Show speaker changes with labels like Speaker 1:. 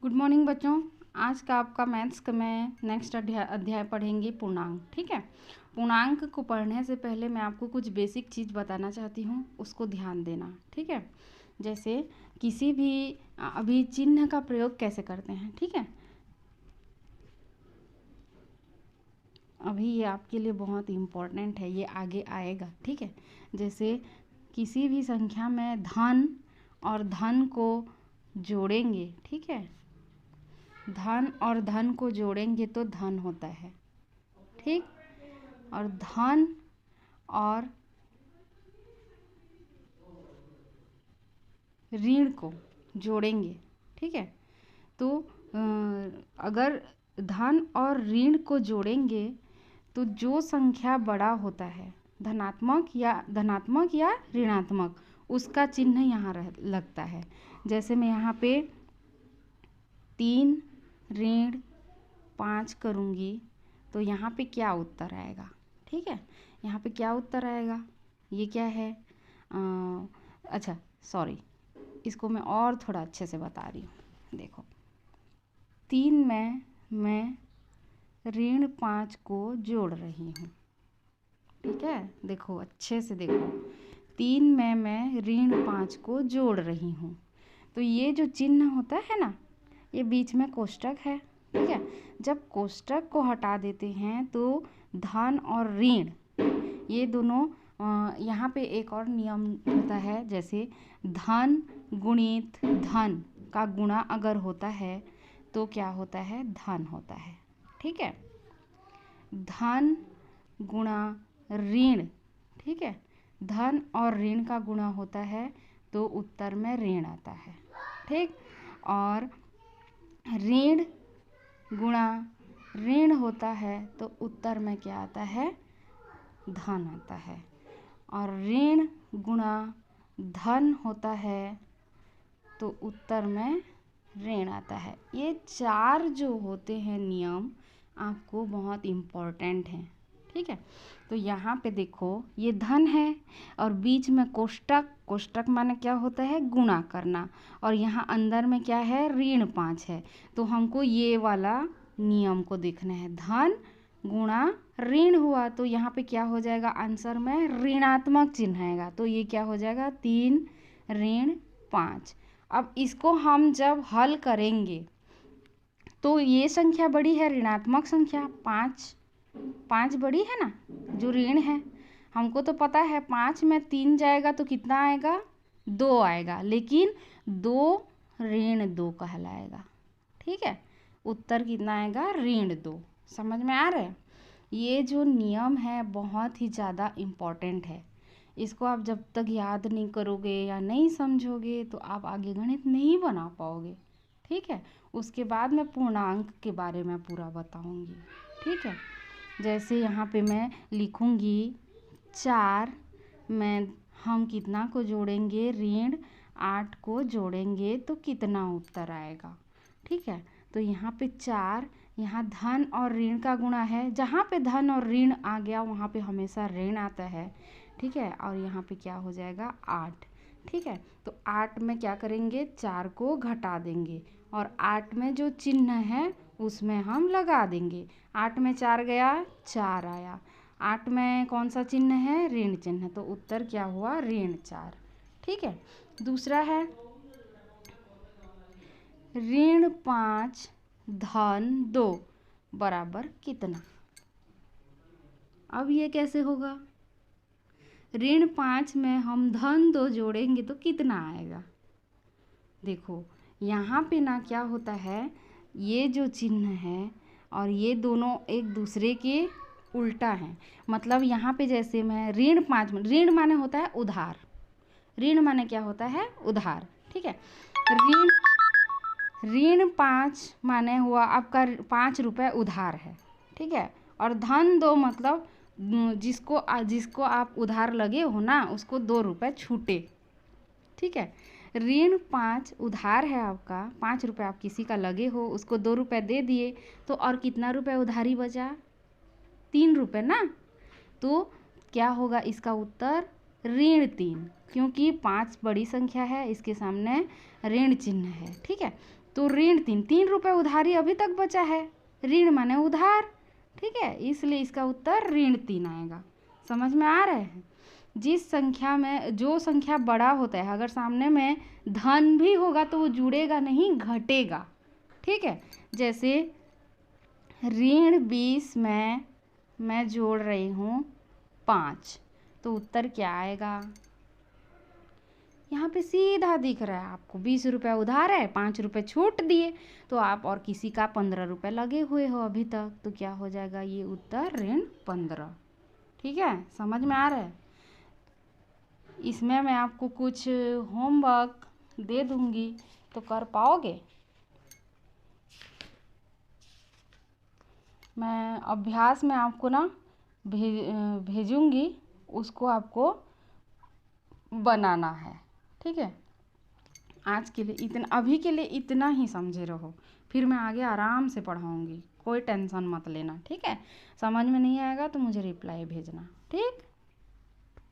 Speaker 1: Good morning बच्चों। आज का आपका मैथ्स का मैं नेक्स्ट अध्याय पढ़ेंगे पूर्णांक। ठीक है। पूर्णांक को पढ़ने से पहले मैं आपको कुछ बेसिक चीज़ बताना चाहती हूँ, उसको ध्यान देना। ठीक है। जैसे किसी भी अभी चिन्ह का प्रयोग कैसे करते हैं। ठीक है। अभी ये आपके लिए बहुत इम्पोर्टेंट है, ये आगे आएगा। ठीक है। जैसे किसी भी संख्या में धन और धन को जोड़ेंगे। ठीक है। धन और धन को जोड़ेंगे तो धन होता है। ठीक। और धन और ऋण को जोड़ेंगे। ठीक है। तो अगर धन और ऋण को जोड़ेंगे तो जो संख्या बड़ा होता है, धनात्मक या ऋणात्मक, उसका चिन्ह यहाँ लगता है। जैसे मैं यहाँ पे 3 ऋण 5 करूँगी तो यहाँ पे क्या उत्तर आएगा। ठीक है। यहाँ पे क्या उत्तर आएगा, ये क्या है। अच्छा सॉरी, इसको मैं और थोड़ा अच्छे से बता रही हूँ। देखो 3 में मैं ऋण 5 को जोड़ रही हूँ। ठीक है। देखो अच्छे से देखो, 3 में मैं ऋण 5 को जोड़ रही हूँ। तो ये जो चिन्ह होता है ना, ये बीच में कोष्टक है। ठीक है। जब कोष्टक को हटा देते हैं तो धन और ऋण ये दोनों, यहाँ पे एक और नियम होता है। जैसे धन गुणित धन का गुणा अगर होता है तो क्या होता है, धन होता है। ठीक है। धन गुणा ऋण। ठीक है। धन और ऋण का गुणा होता है तो उत्तर में ऋण आता है। ठीक। और ऋण गुणा ऋण होता है तो उत्तर में क्या आता है, धन आता है। और ऋण गुणा धन होता है तो उत्तर में ऋण आता है। ये 4 जो होते हैं नियम आपको बहुत इम्पोर्टेंट हैं। ठीक है। तो यहाँ पे देखो ये धन है और बीच में कोष्टक माने क्या होता है, गुणा करना। और यहाँ अंदर में क्या है, ऋण 5 है। तो हमको ये वाला नियम को देखना है। धन गुणा ऋण हुआ तो यहाँ पे क्या हो जाएगा, आंसर में ऋणात्मक चिन्ह आएगा। तो ये क्या हो जाएगा, 3 ऋण 5। अब इसको हम जब हल करेंगे तो ये संख्या बड़ी है, ऋणात्मक संख्या 5 बड़ी है ना, जो ऋण है। हमको तो पता है 5 में 3 जाएगा तो कितना आएगा, 2 आएगा। लेकिन 2 ऋण 2 कहलाएगा। ठीक है। उत्तर कितना आएगा, ऋण 2। समझ में आ रहा है। ये जो नियम है बहुत ही ज़्यादा इम्पॉर्टेंट है। इसको आप जब तक याद नहीं करोगे या नहीं समझोगे तो आप आगे गणित नहीं बना पाओगे। ठीक है। उसके बाद मैं पूर्णांक के बारे में पूरा बताऊंगी। ठीक है। जैसे यहाँ पे मैं लिखूंगी 4 में हम कितना को जोड़ेंगे, ऋण 8 को जोड़ेंगे तो कितना उत्तर आएगा। ठीक है। तो यहाँ पे 4, यहाँ धन और ऋण का गुणा है। जहाँ पे धन और ऋण आ गया वहाँ पे हमेशा ऋण आता है। ठीक है। और यहाँ पे क्या हो जाएगा, 8। ठीक है। तो 8 में क्या करेंगे, 4 को घटा देंगे और 8 में जो चिन्ह है उसमें हम लगा देंगे। 8 में 4 गया, 4 आया। 8 में कौन सा चिन्ह है, ऋण चिन्ह। तो उत्तर क्या हुआ, ऋण 4। ठीक है। दूसरा है ऋण 5 धन 2 बराबर कितना। अब ये कैसे होगा, ऋण 5 में हम धन 2 जोड़ेंगे तो कितना आएगा। देखो यहाँ पे ना क्या होता है, ये जो चिन्ह है और ये दोनों एक दूसरे के उल्टा हैं। मतलब यहाँ पे जैसे मैं ऋण 5 में, ऋण माने होता है उधार। ऋण माने क्या होता है, उधार। ठीक है। ऋण 5 माने हुआ आपका 5 रुपये उधार है। ठीक है। और धन 2 मतलब जिसको आप उधार लगे हो ना, उसको 2 रुपये छूटे। ठीक है। ऋण 5 उधार है आपका, 5 रुपये आप किसी का लगे हो, उसको 2 रुपये दे दिए तो और कितना रुपये उधारी बचा, 3 रुपये ना। तो क्या होगा इसका उत्तर, ऋण 3, क्योंकि 5 बड़ी संख्या है, इसके सामने ऋण चिन्ह है। ठीक है। तो ऋण 3 उधारी अभी तक बचा है, ऋण माने उधार, ठीक है, इसलिए इसका उत्तर ऋण 3 आएगा। समझ में आ रहे हैं? जिस संख्या में जो संख्या बड़ा होता है, अगर सामने में धन भी होगा तो वो जुड़ेगा नहीं, घटेगा, ठीक है। जैसे ऋण 20 में मैं जोड़ रही हूँ 5, तो उत्तर क्या आएगा? यहाँ पे सीधा दिख रहा है आपको, 20 रुपये उधार है, 5 रुपये छूट दिए, तो आप और किसी का 15 रुपये लगे हुए हो अभी तक, तो क्या हो जाएगा? ये उत्तर ऋण 15, ठीक है। समझ में आ रहा है? इसमें मैं आपको कुछ होमवर्क दे दूंगी, तो कर पाओगे? मैं अभ्यास में आपको ना भेजूंगी, उसको आपको बनाना है, ठीक है। आज के लिए इतना, अभी के लिए इतना ही समझे रहो, फिर मैं आगे आराम से पढ़ाऊंगी, कोई टेंशन मत लेना, ठीक है। समझ में नहीं आएगा तो मुझे रिप्लाई भेजना, ठीक।